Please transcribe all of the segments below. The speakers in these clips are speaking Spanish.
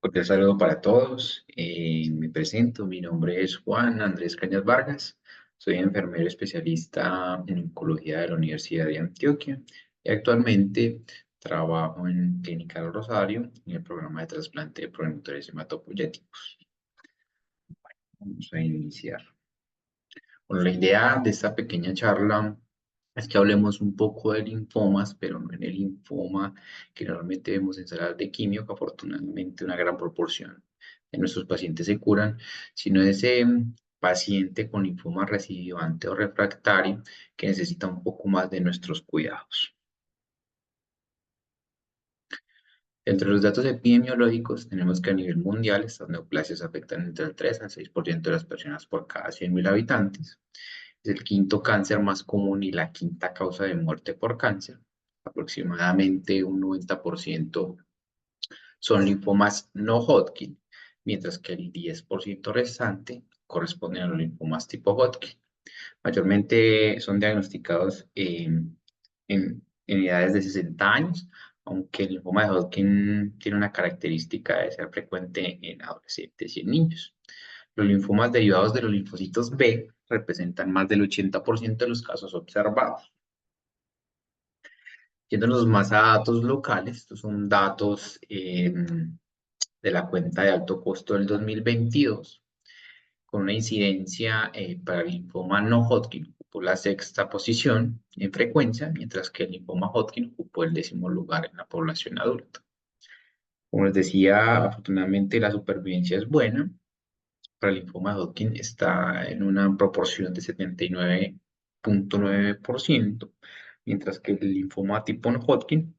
Cordial saludo para todos. Me presento, mi nombre es Juan Andrés Cañas Vargas. Soy enfermero especialista en oncología de la Universidad de Antioquia y actualmente trabajo en Clínica del Rosario en el programa de trasplante de progenitores hematopoyéticos. Vamos a iniciar. Bueno, la idea de esta pequeña charla es que hablemos un poco de linfomas, pero no en el linfoma que normalmente vemos en salas de quimio, que afortunadamente una gran proporción de nuestros pacientes se curan, sino de ese paciente con linfoma recidivante o refractario que necesita un poco más de nuestros cuidados. Entre los datos epidemiológicos, tenemos que a nivel mundial estas neoplasias afectan entre el 3 al 6% de las personas por cada 100.000 habitantes. Es el quinto cáncer más común y la quinta causa de muerte por cáncer. Aproximadamente un 90% son linfomas no Hodgkin, mientras que el 10% restante corresponden a los linfomas tipo Hodgkin. Mayormente son diagnosticados en edades de 60 años, aunque el linfoma de Hodgkin tiene una característica de ser frecuente en adolescentes y en niños. Los linfomas derivados de los linfocitos B representan más del 80% de los casos observados. Yéndonos más a datos locales, estos son datos de la cuenta de alto costo del 2022, con una incidencia para el linfoma no Hodgkin ocupó la sexta posición en frecuencia, mientras que el linfoma Hodgkin ocupó el 10º lugar en la población adulta. Como les decía, afortunadamente la supervivencia es buena. Para el linfoma de Hodgkin está en una proporción de 79,9%, mientras que el linfoma tipo no Hodgkin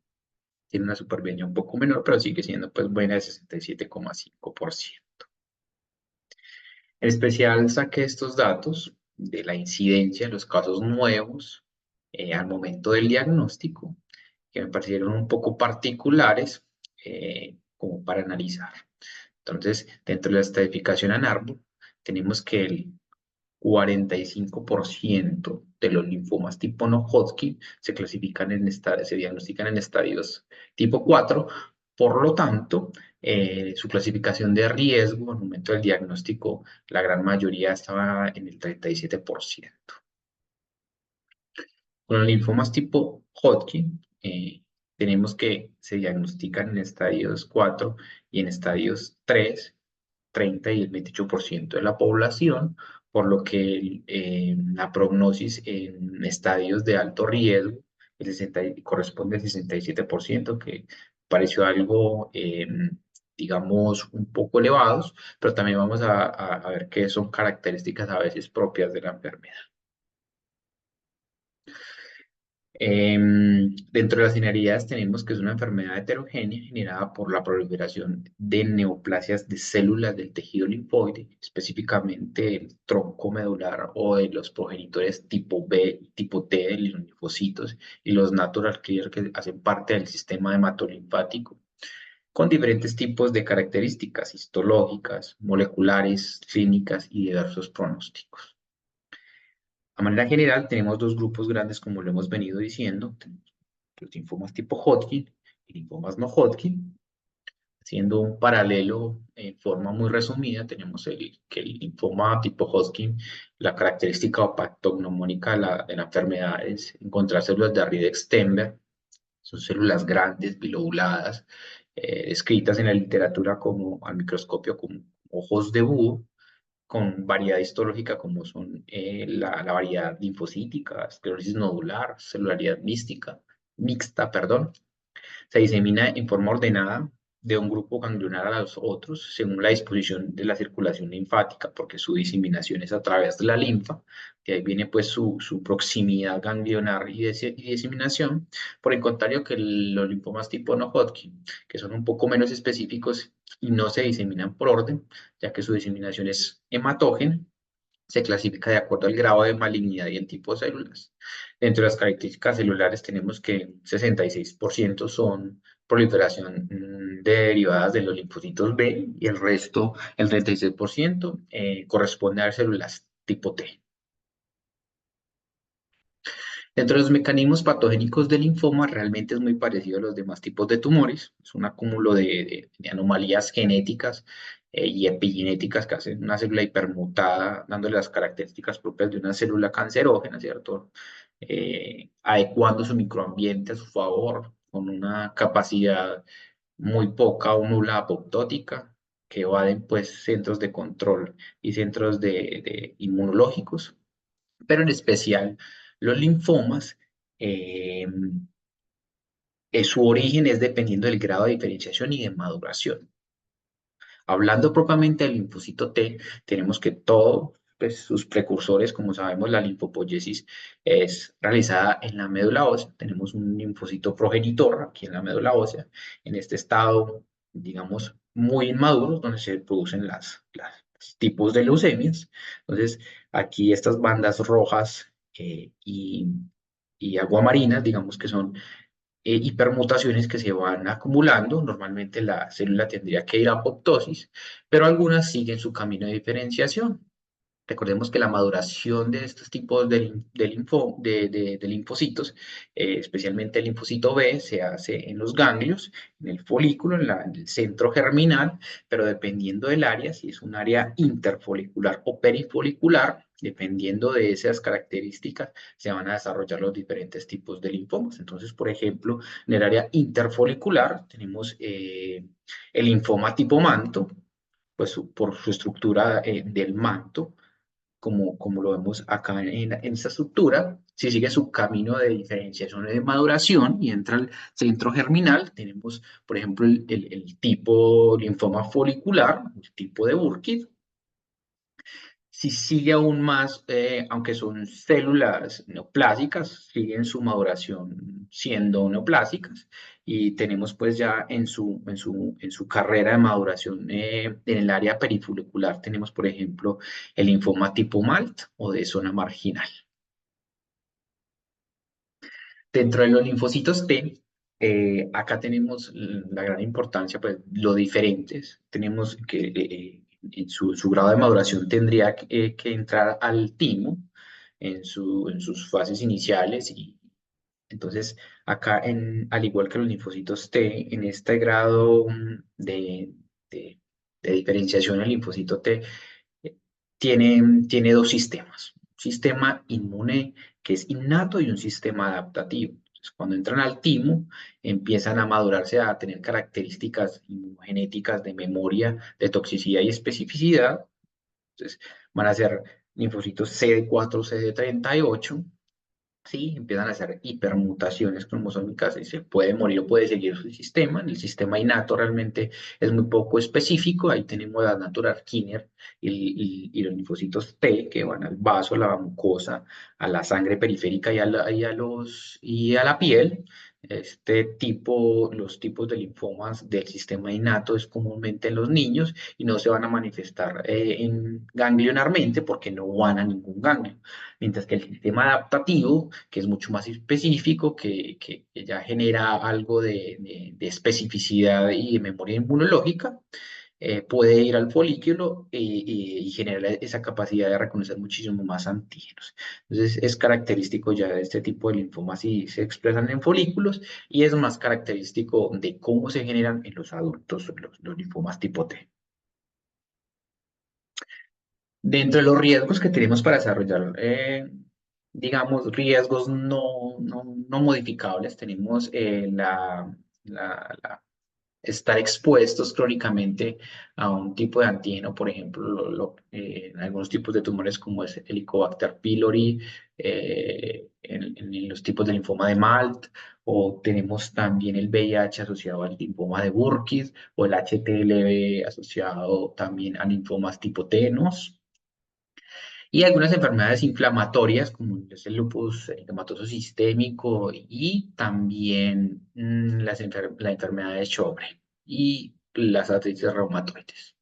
tiene una supervivencia un poco menor, pero sigue siendo pues buena de 67,5%. En especial saqué estos datos de la incidencia de los casos nuevos al momento del diagnóstico, que me parecieron un poco particulares como para analizar. Entonces, dentro de la estratificación en árbol, tenemos que el 45% de los linfomas tipo no Hodgkin se diagnostican en estadios tipo 4. Por lo tanto, su clasificación de riesgo al momento del diagnóstico, la gran mayoría estaba en el 37%. Con los linfomas tipo Hodgkin, tenemos que se diagnostican en estadios 4 y en estadios 3, 30 y el 28% de la población, por lo que la prognosis en estadios de alto riesgo corresponde al 67%, que pareció algo, digamos, un poco elevados, pero también vamos a ver que son características a veces propias de la enfermedad. Dentro de las generalidades tenemos que es una enfermedad heterogénea generada por la proliferación de neoplasias de células del tejido linfoide, específicamente el tronco medular o de los progenitores tipo B y tipo T de los linfocitos y los natural killer que hacen parte del sistema hematolinfático, con diferentes tipos de características histológicas, moleculares, clínicas y diversos pronósticos. A manera general, tenemos dos grupos grandes, como lo hemos venido diciendo. Tenemos los linfomas tipo Hodgkin y linfomas no Hodgkin. Haciendo un paralelo en forma muy resumida, tenemos que el linfoma tipo Hodgkin, la característica patognomónica de la enfermedad es encontrar células de Reed-Extender. Son células grandes, bilobuladas, descritas en la literatura como al microscopio como ojos de búho, con variedad histológica como son la variedad linfocítica, esclerosis nodular, celularidad mixta, perdón. Se disemina en forma ordenada de un grupo ganglionar a los otros según la disposición de la circulación linfática, porque su diseminación es a través de la linfa, de ahí viene pues su proximidad ganglionar y diseminación. Por el contrario que los linfomas tipo no Hodgkin, que son un poco menos específicos y no se diseminan por orden, ya que su diseminación es hematógena, se clasifica de acuerdo al grado de malignidad y el tipo de células. Dentro de las características celulares tenemos que 66% son proliferación de derivadas de los linfocitos B y el resto, el 36%, corresponde a células tipo T. Dentro de los mecanismos patogénicos del linfoma, realmente es muy parecido a los demás tipos de tumores. Es un acúmulo de anomalías genéticas y epigenéticas que hacen una célula hipermutada, dándole las características propias de una célula cancerógena, ¿cierto? Adecuando su microambiente a su favor, con una capacidad muy poca o nula apoptótica, que evaden pues centros de control y centros de inmunológicos, pero en especial los linfomas, eh, su origen es dependiendo del grado de diferenciación y de maduración. Hablando propiamente del linfocito T, tenemos que todos pues, sus precursores, como sabemos, la linfopoiesis es realizada en la médula ósea. Tenemos un linfocito progenitor aquí en la médula ósea, en este estado, digamos, muy inmaduro, donde se producen los tipos de leucemias. Entonces, aquí estas bandas rojas y aguamarinas, digamos que son hipermutaciones que se van acumulando. Normalmente la célula tendría que ir a apoptosis, pero algunas siguen su camino de diferenciación. Recordemos que la maduración de estos tipos de linfocitos, especialmente el linfocito B, se hace en los ganglios, en el folículo, en el centro germinal, pero dependiendo del área, si es un área interfolicular o perifolicular, dependiendo de esas características, se van a desarrollar los diferentes tipos de linfomas. Entonces, por ejemplo, en el área interfolicular tenemos el linfoma tipo manto, pues por su estructura del manto como lo vemos acá en esta estructura, si sigue su camino de diferenciación y de maduración y entra al centro germinal, tenemos, por ejemplo, el tipo linfoma folicular, el tipo de Burkitt. Si sigue aún más, aunque son células neoplásicas, siguen su maduración siendo neoplásicas y tenemos pues ya en su carrera de maduración en el área perifolicular tenemos por ejemplo el linfoma tipo MALT o de zona marginal. Dentro de los linfocitos T, acá tenemos la gran importancia, pues lo diferentes. Tenemos que en su grado de maduración tendría que entrar al timo en sus fases iniciales y entonces acá, al igual que los linfocitos T, en este grado de, de diferenciación el linfocito T tiene dos sistemas. Un sistema inmune que es innato y un sistema adaptativo. Entonces, cuando entran al timo, empiezan a madurarse, a tener características genéticas de memoria, de toxicidad y especificidad. Entonces, van a ser linfocitos CD4, CD38. Sí, empiezan a hacer hipermutaciones cromosómicas y se puede morir o puede seguir su sistema. En el sistema innato realmente es muy poco específico. Ahí tenemos la natural killer y los linfocitos T que van al vaso, a la mucosa, a la sangre periférica y a la piel. Los tipos de linfomas del sistema innato es comúnmente en los niños y no se van a manifestar ganglionarmente porque no van a ningún ganglio. Mientras que el sistema adaptativo, que es mucho más específico, que ya genera algo de especificidad y de memoria inmunológica, puede ir al folículo y generar esa capacidad de reconocer muchísimo más antígenos. Entonces, es característico ya de este tipo de linfomas si se expresan en folículos y es más característico de cómo se generan en los adultos los linfomas tipo T. Dentro de los riesgos que tenemos para desarrollar, digamos, riesgos no modificables, tenemos estar expuestos crónicamente a un tipo de antígeno, por ejemplo, en algunos tipos de tumores como es el Helicobacter pylori, en los tipos de linfoma de Malt, o tenemos también el VIH asociado al linfoma de Burkitt, o el HTLV asociado también a linfomas tipo tenos y algunas enfermedades inflamatorias, como es el lupus eritematoso sistémico y también la enfermedad de Sjögren y las artritis reumatoides.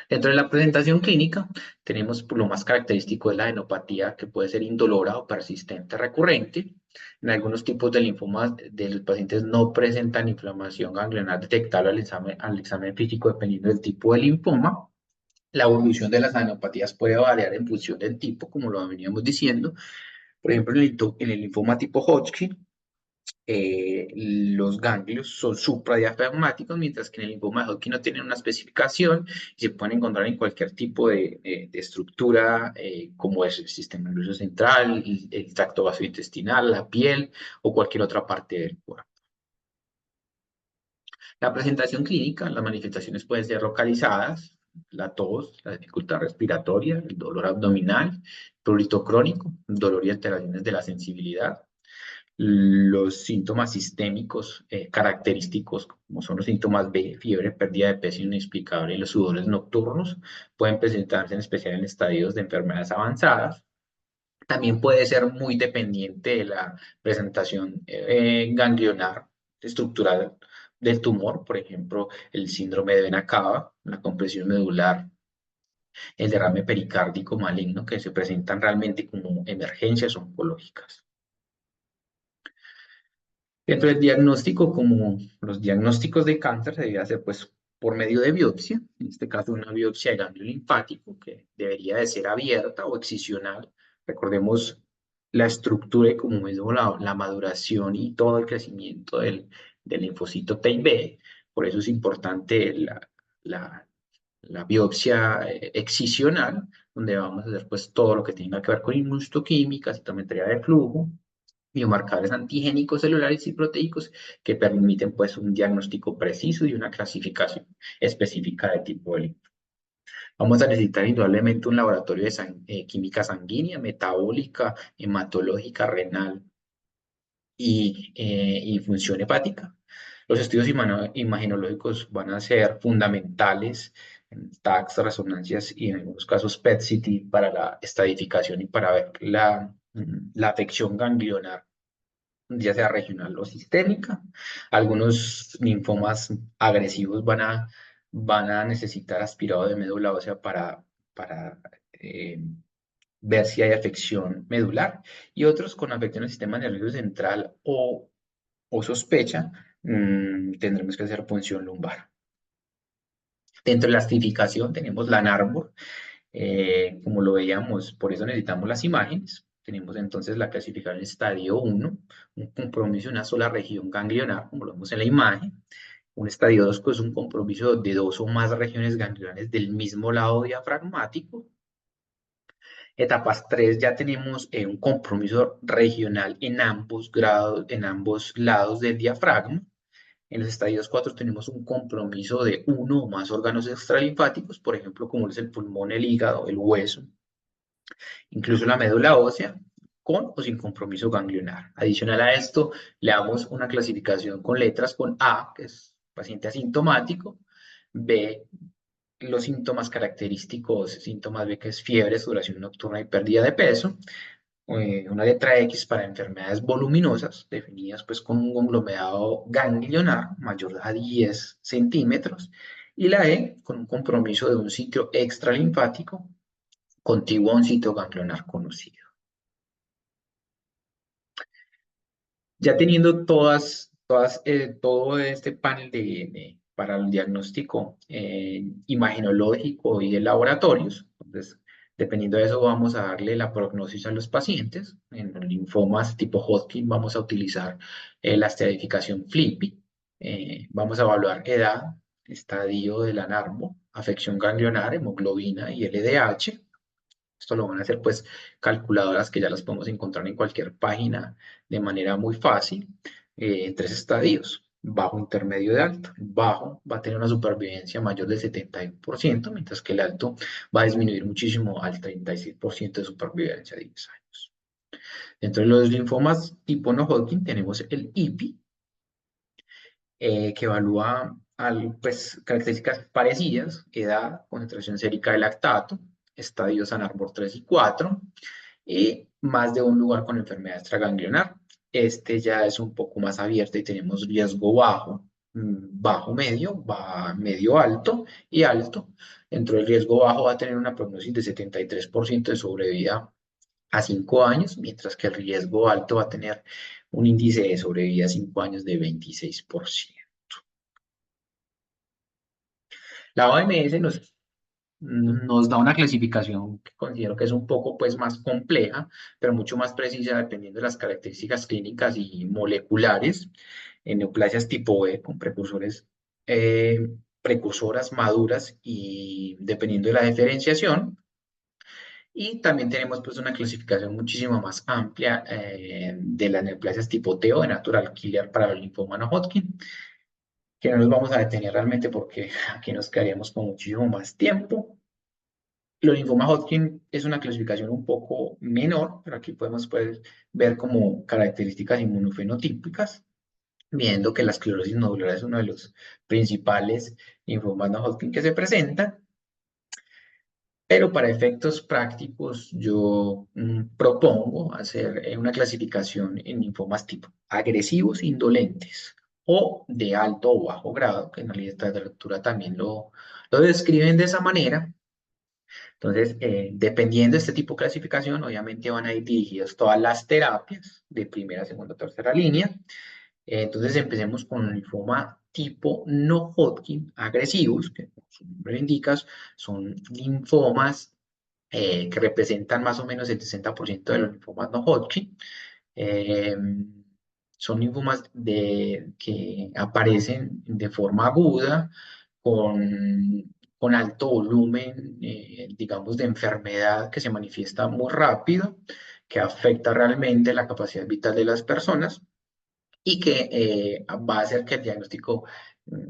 Dentro de la presentación clínica, tenemos lo más característico de la adenopatía, que puede ser indolora o persistente recurrente. En algunos tipos de linfomas de los pacientes no presentan inflamación ganglionar detectable al examen físico dependiendo del tipo de linfoma. La evolución de las adenopatías puede variar en función del tipo, como lo veníamos diciendo. Por ejemplo, en el linfoma tipo Hodgkin, los ganglios son supradiafragmáticos, mientras que en el linfoma de Hodgkin no tienen una especificación y se pueden encontrar en cualquier tipo de estructura, como es el sistema nervioso central, el tracto gastrointestinal, la piel o cualquier otra parte del cuerpo. La presentación clínica, las manifestaciones pueden ser localizadas, la tos, la dificultad respiratoria, el dolor abdominal, prurito crónico, dolor y alteraciones de la sensibilidad. Los síntomas sistémicos característicos, como son los síntomas B, fiebre, pérdida de peso inexplicable y los sudores nocturnos, pueden presentarse en especial en estadios de enfermedades avanzadas. También puede ser muy dependiente de la presentación ganglionar estructural del tumor, por ejemplo, el síndrome de vena cava, la compresión medular, el derrame pericárdico maligno, que se presentan realmente como emergencias oncológicas. Dentro del diagnóstico, como los diagnósticos de cáncer, se debe hacer pues por medio de biopsia, en este caso una biopsia de ganglio linfático que debería de ser abierta o excisional. Recordemos la estructura y como mismo la maduración y todo el crecimiento del linfocito T y B. Por eso es importante la, la biopsia excisional, donde vamos a hacer pues todo lo que tenga que ver con inmunohistoquímica, citometría de flujo, biomarcadores antigénicos celulares y proteicos que permiten pues un diagnóstico preciso y una clasificación específica de tipo de linfoma. Vamos a necesitar indudablemente un laboratorio de química sanguínea, metabólica, hematológica, renal y función hepática. Los estudios imagenológicos van a ser fundamentales en TACs, resonancias y en algunos casos PET-CT para la estadificación y para ver la afección ganglionar, ya sea regional o sistémica. Algunos linfomas agresivos van a necesitar aspirado de médula ósea para ver si hay afección medular y otros con afección al sistema nervioso central o sospecha, tendremos que hacer punción lumbar. Dentro de la acidificación tenemos la NARMBOR, como lo veíamos, por eso necesitamos las imágenes. Tenemos entonces la clasificación en estadio 1, un compromiso de una sola región ganglionar, como lo vemos en la imagen. Un estadio 2 pues, es un compromiso de dos o más regiones ganglionares del mismo lado diafragmático. Etapas 3 ya tenemos un compromiso regional en ambos grados, en ambos lados del diafragma. En los estadios 4 tenemos un compromiso de uno o más órganos extralinfáticos, por ejemplo, como es el pulmón, el hígado, el hueso, incluso la médula ósea, con o sin compromiso ganglionar. Adicional a esto, le damos una clasificación con letras con A, que es paciente asintomático, B, los síntomas característicos, síntomas B, que es fiebre, sudoración nocturna y pérdida de peso, una letra X para enfermedades voluminosas, definidas pues con un conglomerado ganglionar mayor a 10 centímetros, y la E con un compromiso de un sitio extralinfático contiguo a un sitio ganglionar conocido. Ya teniendo todo este panel para el diagnóstico imagenológico y de laboratorios, entonces, dependiendo de eso, vamos a darle la prognosis a los pacientes. En los linfomas tipo Hodgkin vamos a utilizar la estratificación FLIPI. Vamos a evaluar edad, estadio de la NARMO, afección ganglionar, hemoglobina y LDH. Esto lo van a hacer pues calculadoras que ya las podemos encontrar en cualquier página de manera muy fácil, en tres estadios: bajo, intermedio y alto. El bajo va a tener una supervivencia mayor del 70%, mientras que el alto va a disminuir muchísimo al 36% de supervivencia a 10 años. Dentro de los linfomas tipo no Hodgkin tenemos el IPI, que evalúa pues, características parecidas: edad, concentración sérica de lactato, estadios Anarbor 3 y 4, y más de un lugar con enfermedad extraganglionar. Este ya es un poco más abierto y tenemos riesgo bajo, bajo medio, medio alto y alto. Dentro del riesgo bajo va a tener una prognosis de 73% de sobrevida a 5 años, mientras que el riesgo alto va a tener un índice de sobrevida a 5 años de 26%. La OMS nos nos da una clasificación que considero que es un poco pues, más compleja, pero mucho más precisa dependiendo de las características clínicas y moleculares en neoplasias tipo B con precursoras maduras y dependiendo de la diferenciación. Y también tenemos pues una clasificación muchísimo más amplia de las neoplasias tipo T o de natural killer para el linfoma no Hodgkin, que no nos vamos a detener realmente porque aquí nos quedaríamos con muchísimo más tiempo. Los linfomas Hodgkin es una clasificación un poco menor, pero aquí podemos pues, ver como características inmunofenotípicas, viendo que la esclerosis nodular es uno de los principales linfomas no Hodgkin que se presentan. Pero para efectos prácticos, yo propongo hacer una clasificación en linfomas tipo agresivos indolentes o de alto o bajo grado, que en la literatura también lo describen de esa manera. Entonces, dependiendo de este tipo de clasificación, obviamente van a ir dirigidas todas las terapias de primera, segunda, tercera línea. Entonces, empecemos con el linfoma tipo no Hodgkin agresivos, que como su nombre lo indica, son linfomas que representan más o menos el 60% de los linfomas no Hodgkin. Eh, Son linfomas que aparecen de forma aguda, con alto volumen, digamos, de enfermedad que se manifiesta muy rápido, que afecta realmente la capacidad vital de las personas y que va a hacer que el diagnóstico mm,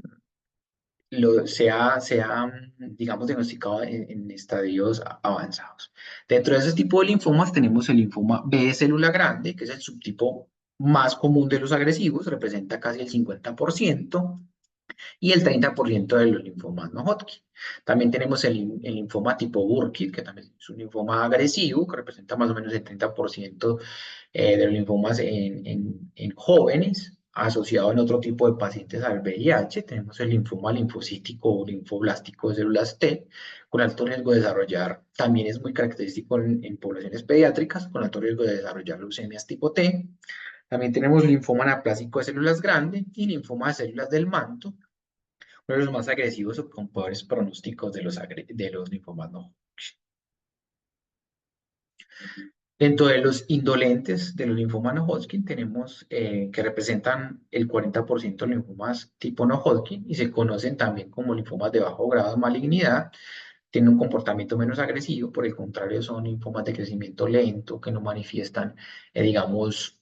digamos, diagnosticado en estadios avanzados. Dentro de ese tipo de linfomas tenemos el linfoma B de célula grande, que es el subtipo más común de los agresivos, representa casi el 50%, y el 30% de los linfomas no Hodgkin. También tenemos el linfoma tipo Burkitt, que también es un linfoma agresivo, que representa más o menos el 30% de los linfomas en jóvenes, asociado en otro tipo de pacientes al VIH. Tenemos el linfoma linfocítico o linfoblástico de células T, con alto riesgo de desarrollar, también es muy característico en poblaciones pediátricas, con alto riesgo de desarrollar leucemias tipo T. También tenemos linfoma anaplásico de células grandes y linfoma de células del manto, uno de los más agresivos o con peores pronósticos de los linfomas no. Dentro de los indolentes de los linfomas no Hodgkin tenemos que representan el 40% de linfomas tipo no Hodgkin y se conocen también como linfomas de bajo grado de malignidad. Tienen un comportamiento menos agresivo, por el contrario son linfomas de crecimiento lento que no manifiestan, digamos,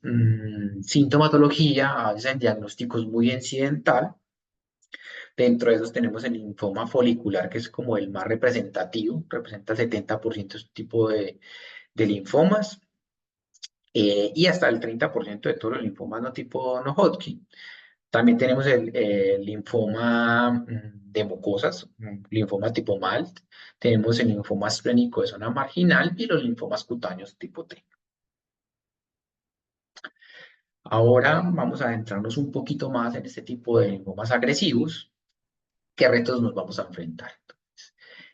sintomatología, a veces en diagnósticos muy incidental. Dentro de esos tenemos el linfoma folicular, que es como el más representativo, representa el 70% de este tipo de linfomas, y hasta el 30% de todos los linfomas no tipo no Hodgkin. También tenemos el linfoma de mucosas, linfoma tipo MALT, tenemos el linfoma esplénico de zona marginal y los linfomas cutáneos tipo T. Ahora vamos a adentrarnos un poquito más en este tipo de linfomas agresivos. ¿Qué retos nos vamos a enfrentar?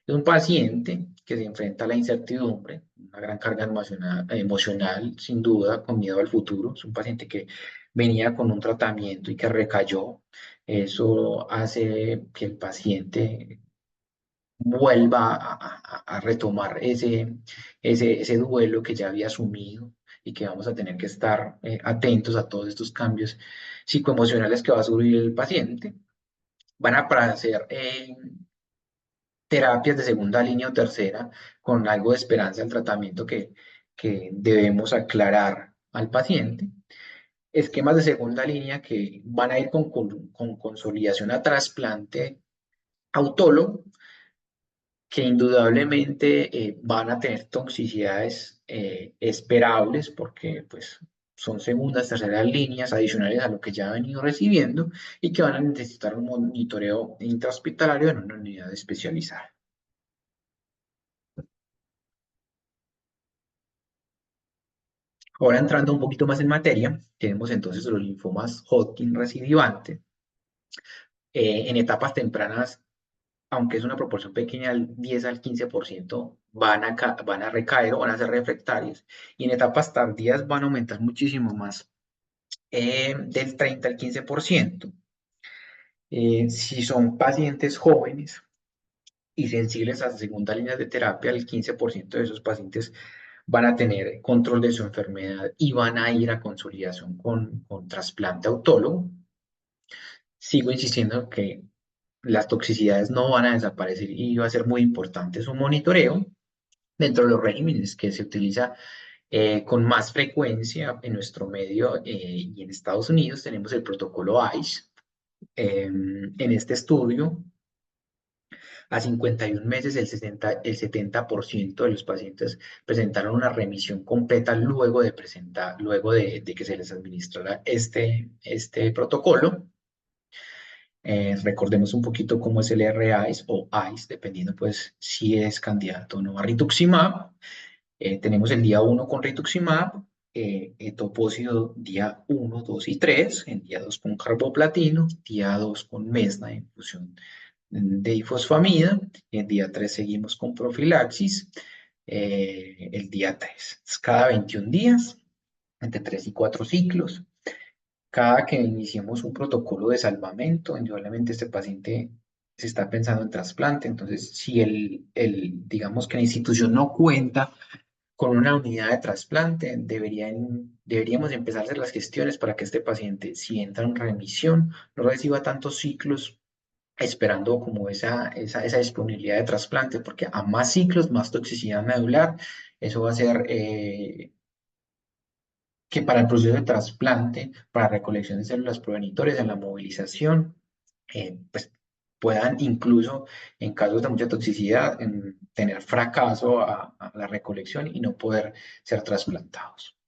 Es un paciente que se enfrenta a la incertidumbre, una gran carga emocional, sin duda, con miedo al futuro. Es un paciente que venía con un tratamiento y que recayó. Eso hace que el paciente vuelva a retomar ese duelo que ya había asumido y que vamos a tener que estar atentos a todos estos cambios psicoemocionales que va a sufrir el paciente. Van a aparecer terapias de segunda línea o tercera con algo de esperanza al tratamiento que debemos aclarar al paciente. Esquemas de segunda línea que van a ir con consolidación a trasplante autólogo, que indudablemente van a tener toxicidades esperables porque pues, son segundas, terceras líneas adicionales a lo que ya ha venido recibiendo y que van a necesitar un monitoreo intrahospitalario en una unidad especializada. Ahora entrando un poquito más en materia, tenemos entonces los linfomas Hodgkin recidivantes. En etapas tempranas, aunque es una proporción pequeña, el 10 al 15% van a recaer o van a ser refractarios. Y en etapas tardías van a aumentar muchísimo más, del 30 al 15%. Si son pacientes jóvenes, y sensibles a segunda línea de terapia, el 15% de esos pacientes van a tener control de su enfermedad y van a ir a consolidación con trasplante autólogo. Sigo insistiendo que las toxicidades no van a desaparecer y va a ser muy importante su monitoreo dentro de los regímenes que se utiliza con más frecuencia en nuestro medio y en Estados Unidos. Tenemos el protocolo ICE. En este estudio, a 51 meses, el 70% de los pacientes presentaron una remisión completa luego de que se les administrara este protocolo. Recordemos un poquito cómo es el RICE o ICE, dependiendo pues si es candidato o no a rituximab. Tenemos el día 1 con rituximab, etopósito día 1, 2 y 3, en día 2 con carboplatino, día 2 con mesna, infusión de ifosfamida, en día 3 seguimos con profilaxis, el día 3, cada 21 días, entre 3 y 4 ciclos. Cada que iniciemos un protocolo de salvamento, indudablemente este paciente se está pensando en trasplante, entonces si digamos que la institución no cuenta con una unidad de trasplante, deberíamos empezar a hacer las gestiones para que este paciente, si entra en remisión, no reciba tantos ciclos esperando como esa disponibilidad de trasplante, porque a más ciclos, más toxicidad medular, eso va a hacer que para el proceso de trasplante, para recolección de células progenitores, en la movilización, pues puedan incluso, en casos de mucha toxicidad, tener fracaso a la recolección y no poder ser trasplantados.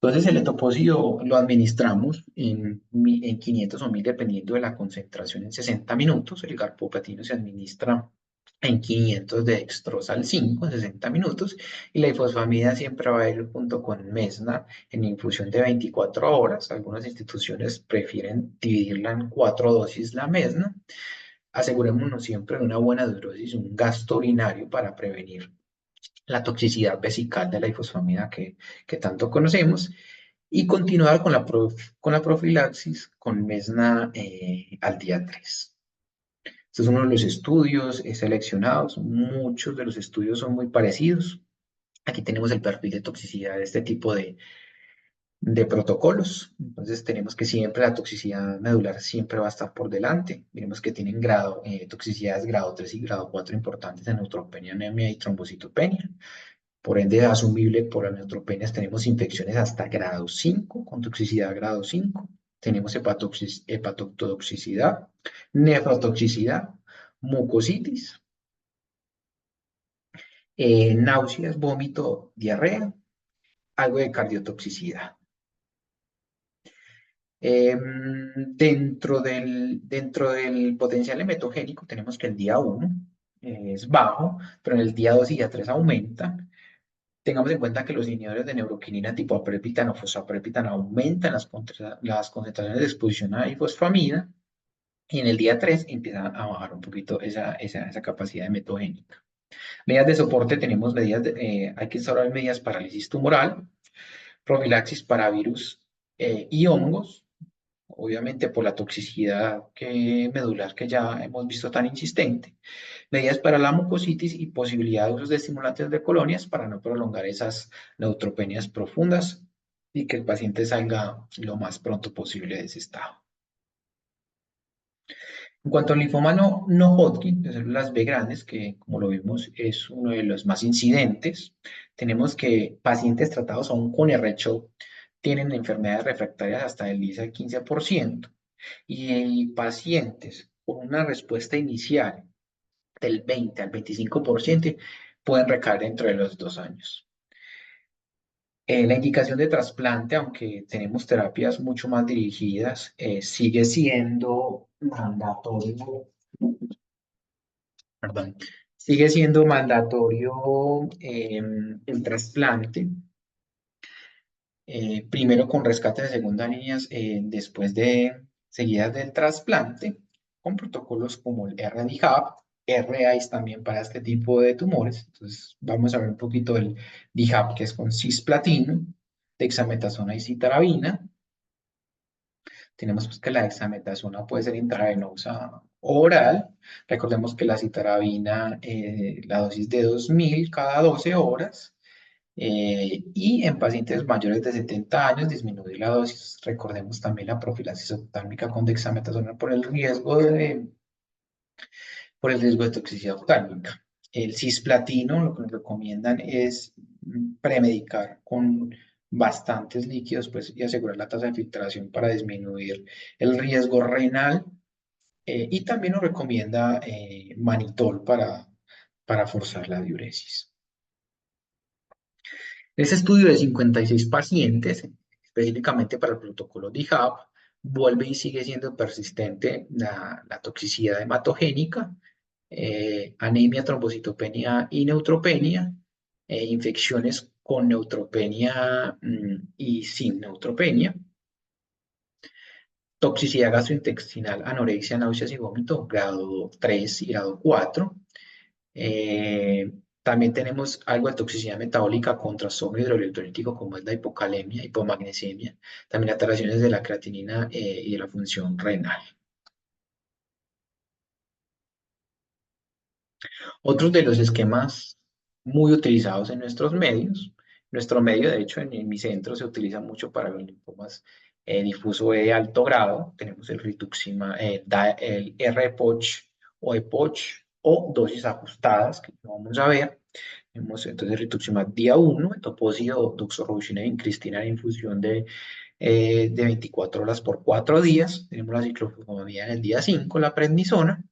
Entonces, el etopósito lo administramos en 500 o 1000, dependiendo de la concentración, en 60 minutos. El garpoplatino se administra en 500 de dextrosa al 5 en 60 minutos. Y la ifosfamida siempre va a ir junto con mesna en infusión de 24 horas. Algunas instituciones prefieren dividirla en 4 dosis la mesna. Asegurémonos siempre de una buena dosis, un gasto urinario para prevenir la toxicidad vesical de la ifosfamida que tanto conocemos, y continuar con la profilaxis con mesna al día 3. Este es uno de los estudios seleccionados. Muchos de los estudios son muy parecidos. Aquí tenemos el perfil de toxicidad de este tipo de protocolos. Entonces tenemos que siempre la toxicidad medular siempre va a estar por delante. Miremos que tienen toxicidades grado 3 y grado 4 importantes en neutropenia, anemia y trombocitopenia. Por ende, asumible por las neutropenias, tenemos infecciones hasta grado 5, con toxicidad grado 5. Tenemos hepatotoxicidad, nefrotoxicidad, mucositis, náuseas, vómito, diarrea, algo de cardiotoxicidad. Dentro del potencial hematogénico tenemos que el día 1 es bajo, pero en el día 2 y día 3 aumenta. Tengamos en cuenta que los inhibidores de neuroquinina tipo aprepitan o fosfaprepitan aumentan las concentraciones de exposición a ifosfamida, y en el día 3 empieza a bajar un poquito esa capacidad hematogénica. Medidas de soporte, tenemos hay que instaurar medidas para parálisis tumoral, profilaxis para virus y hongos, obviamente por la toxicidad medular que ya hemos visto tan insistente. Medidas para la mucositis y posibilidad de usos de estimulantes de colonias para no prolongar esas neutropenias profundas y que el paciente salga lo más pronto posible de ese estado. En cuanto al linfoma no Hodgkin, de células B grandes, que como lo vimos es uno de los más incidentes, tenemos que pacientes tratados aún con R-CHOP tienen enfermedades refractarias hasta del 10 al 15%, y pacientes con una respuesta inicial del 20 al 25% pueden recaer dentro de los 2 años. La indicación de trasplante, aunque tenemos terapias mucho más dirigidas, sigue siendo mandatorio, perdón, sigue siendo mandatorio el trasplante, primero con rescate de segunda líneas, después de seguidas del trasplante, con protocolos como el RDHAP, RICE también para este tipo de tumores. Entonces, vamos a ver un poquito del DHAP, que es con cisplatino, dexametasona y citarabina. Tenemos pues, que la dexametasona puede ser intravenosa oral. Recordemos que la citarabina, la dosis de 2000 cada 12 horas. Y en pacientes mayores de 70 años disminuye la dosis. Recordemos también la profilaxis oftálmica con dexametasona por el riesgo de toxicidad oftálmica. El cisplatino, lo que nos recomiendan es premedicar con bastantes líquidos pues, y asegurar la tasa de filtración para disminuir el riesgo renal. Y también nos recomienda manitol para forzar la diuresis. Ese estudio de 56 pacientes, específicamente para el protocolo DIHAP, vuelve y sigue siendo persistente la toxicidad hematogénica, anemia, trombocitopenia y neutropenia, infecciones con neutropenia y sin neutropenia, toxicidad gastrointestinal, anorexia, náuseas y vómito, grado 3 y grado 4. Eh, También tenemos algo de toxicidad metabólica con trastorno hidroelectrolítico como es la hipocalemia, hipomagnesemia, también alteraciones de la creatinina y de la función renal. Otros de los esquemas muy utilizados en nuestros medios, nuestro medio de hecho en mi centro se utiliza mucho para los linfomas difuso de alto grado, tenemos el rituximab, el R-POCH o EPOCH o dosis ajustadas que vamos a ver. Tenemos entonces rituximab día 1, etopósito, doxorubicina y vincristina en infusión de 24 horas por 4 días. Tenemos la ciclofosfamida en el día 5, la prednisona,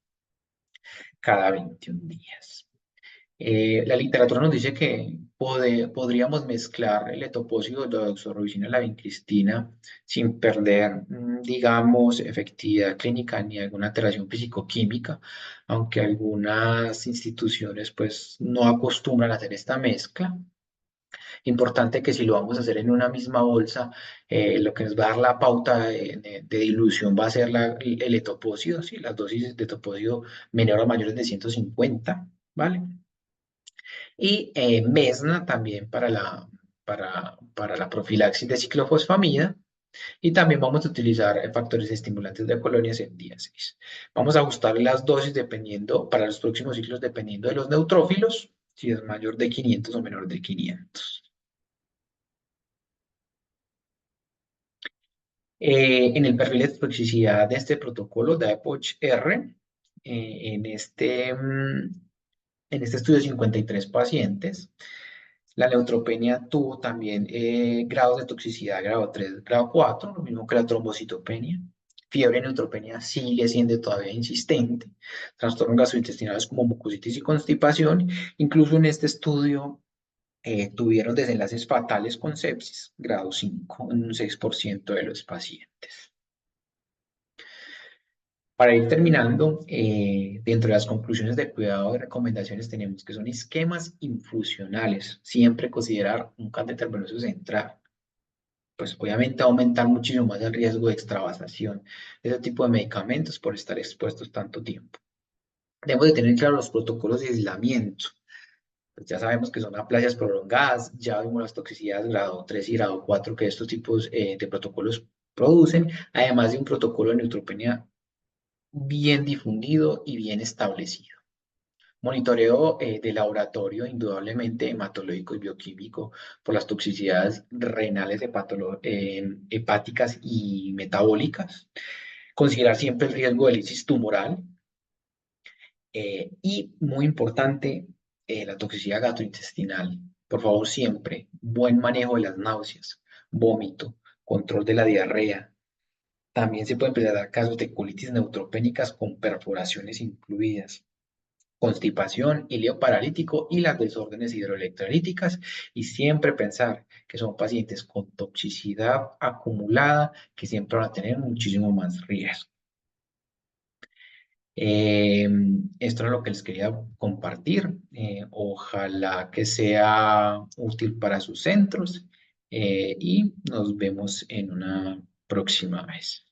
cada 21 días. La literatura nos dice que podríamos mezclar el etopósito de la doxorubicina y la vincristina sin perder, digamos, efectividad clínica ni alguna alteración físico-química, aunque algunas instituciones pues no acostumbran a hacer esta mezcla. Importante que si lo vamos a hacer en una misma bolsa, lo que nos va a dar la pauta de dilución va a ser el etopósito, ¿sí? Las dosis de etopósito menor o mayores de 150, ¿vale? Y Mesna también para la profilaxis de ciclofosfamida. Y también vamos a utilizar factores estimulantes de colonias en día 6. Vamos a ajustar las dosis dependiendo, para los próximos ciclos, dependiendo de los neutrófilos, si es mayor de 500 o menor de 500. En el perfil de toxicidad de este protocolo de APOCH-R, en este estudio de 53 pacientes, la neutropenia tuvo también grados de toxicidad grado 3, grado 4, lo mismo que la trombocitopenia. Fiebre y neutropenia sigue siendo todavía insistente. Trastornos gastrointestinales como mucositis y constipación. Incluso en este estudio tuvieron desenlaces fatales con sepsis, grado 5, en un 6% de los pacientes. Para ir terminando, dentro de las conclusiones de cuidado y recomendaciones tenemos que son esquemas infusionales. Siempre considerar un catéter venoso central. Pues obviamente va a aumentar muchísimo más el riesgo de extravasación de ese tipo de medicamentos por estar expuestos tanto tiempo. Debemos de tener claro los protocolos de aislamiento. Pues ya sabemos que son aplasias prolongadas, ya vimos las toxicidades grado 3 y grado 4 que estos tipos de protocolos producen, además de un protocolo de neutropenia bien difundido y bien establecido. Monitoreo de laboratorio, indudablemente hematológico y bioquímico por las toxicidades renales, hepáticas y metabólicas. Considerar siempre el riesgo de lisis tumoral y, muy importante, la toxicidad gastrointestinal. Por favor, siempre buen manejo de las náuseas, vómito, control de la diarrea. También se pueden presentar casos de colitis neutropénicas con perforaciones incluidas, constipación, ileo paralítico y las desórdenes hidroelectrolíticas, y siempre pensar que son pacientes con toxicidad acumulada que siempre van a tener muchísimo más riesgo. Eh, Esto es lo que les quería compartir. Ojalá que sea útil para sus centros y nos vemos en una próxima vez.